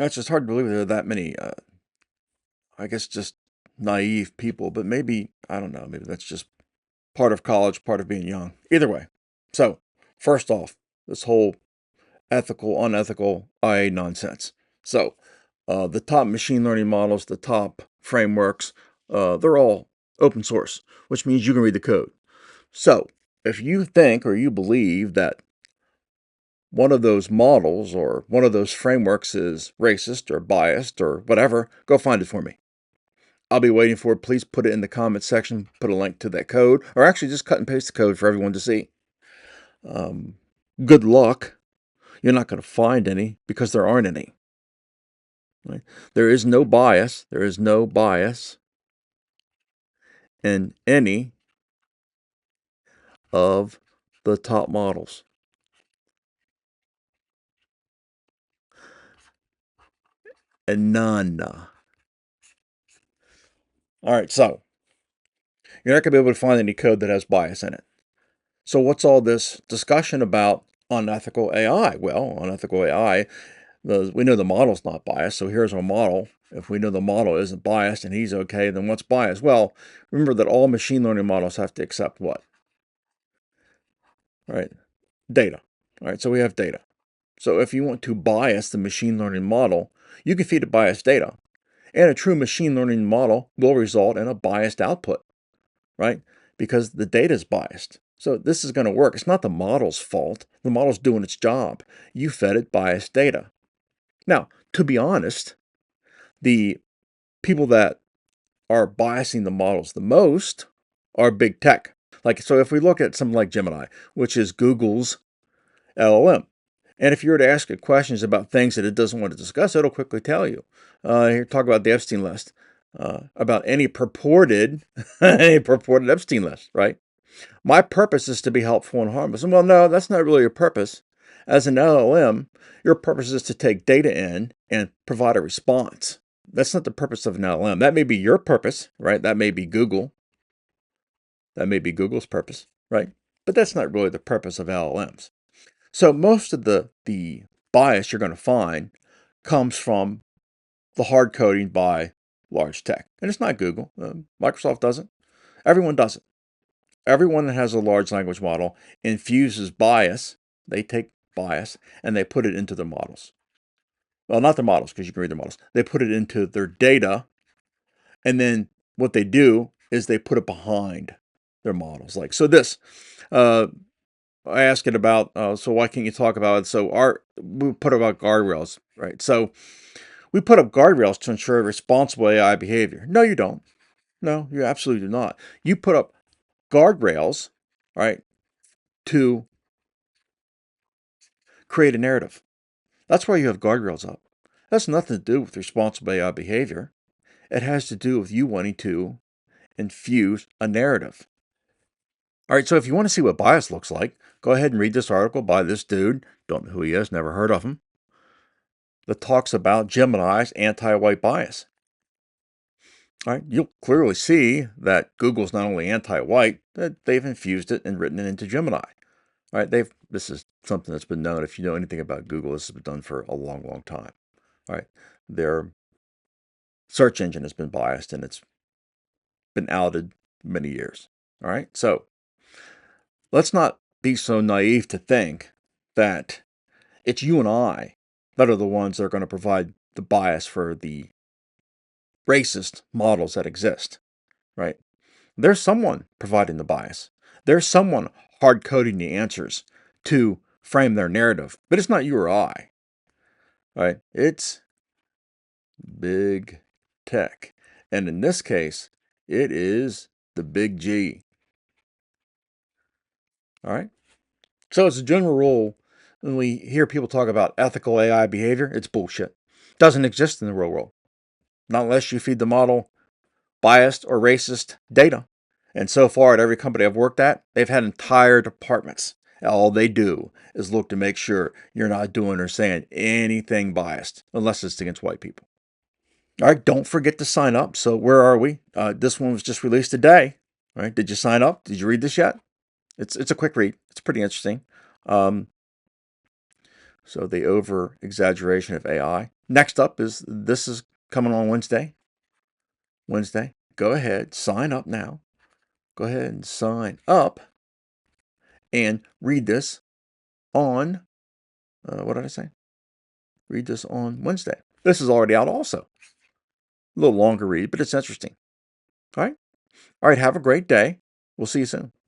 It's just hard to believe there are that many, I guess, just naive people, but maybe, I don't know, maybe that's just part of college, part of being young. Either way. So, first off, this whole ethical, unethical IA nonsense. So, the top machine learning models, the top frameworks, they're all open source, which means you can read the code. So, if you think or you believe that one of those models or one of those frameworks is racist or biased or whatever, go find it for me. I'll be waiting for it. Please put it in the comments section, put a link to that code, or actually just cut and paste the code for everyone to see. Good luck. You're not going to find any because there aren't any. Right? There is no bias. There is no bias in any of the top models. And none. All right, so you're not going to be able to find any code that has bias in it. So what's all this discussion about unethical AI? Well, unethical AI, we know the model's not biased, so here's our model. If we know the model isn't biased and he's okay, then what's biased? Well, remember that all machine learning models have to accept what? Right? Data. All right, so we have data. So if you want to bias the machine learning model, you can feed it biased data. And a true machine learning model will result in a biased output, right? Because the data is biased. So this is going to work. It's not the model's fault. The model's doing its job. You fed it biased data. Now, to be honest, the people that are biasing the models the most are big tech. Like, so if we look at something like Gemini, which is Google's LLM, and if you were to ask it questions about things that it doesn't want to discuss, it'll quickly tell you. Here, talk about the Epstein list, about any purported, any purported Epstein list, right? My purpose is to be helpful and harmless. Well, no, that's not really your purpose. As an LLM, your purpose is to take data in and provide a response. That's not the purpose of an LLM. That may be your purpose, right? That may be Google. That may be Google's purpose, right? But that's not really the purpose of LLMs. So most of the bias you're going to find comes from the hard coding by large tech. And it's not Google. Microsoft doesn't. Everyone does it. Everyone that has a large language model infuses bias. They take bias and they put it into their models. Well, not their models, because you can read their models. They put it into their data, and then what they do is they put it behind their models. Like, so this, I ask it about, so why can't you talk about it? So we put about guardrails, right? So we put up guardrails to ensure responsible AI behavior. No, you don't. No, you absolutely do not. You put up guardrails, right, to create a narrative. That's why you have guardrails up. That's nothing to do with responsible AI behavior. It has to do with you wanting to infuse a narrative. All right, so if you want to see what bias looks like, go ahead and read this article by this dude, don't know who he is, never heard of him, that talks about Gemini's anti-white bias. All right, you'll clearly see that Google's not only anti-white, that they've infused it and written it into Gemini. All right, this is something that's been known. If you know anything about Google, this has been done for a long, long time. All right, their search engine has been biased and it's been outed many years. All right, so let's not be so naive to think that it's you and I that are the ones that are going to provide the bias for the racist models that exist, right? There's someone providing the bias. There's someone hard coding the answers to frame their narrative, but it's not you or I, right? It's big tech. And in this case, it is the big G. All right. So, as a general rule, when we hear people talk about ethical AI behavior, it's bullshit. It doesn't exist in the real world, not unless you feed the model biased or racist data. And so far, at every company I've worked at, they've had entire departments. All they do is look to make sure you're not doing or saying anything biased, unless it's against white people. All right, don't forget to sign up. So, where are we? This one was just released today. All right, did you sign up? Did you read this yet? It's a quick read. It's pretty interesting. So the over exaggeration of AI. Next up this is coming on Wednesday. Wednesday. Go ahead, sign up now. Go ahead and sign up and read this on, what did I say? Read this on Wednesday. This is already out also. A little longer read, but it's interesting. All right. All right. Have a great day. We'll see you soon.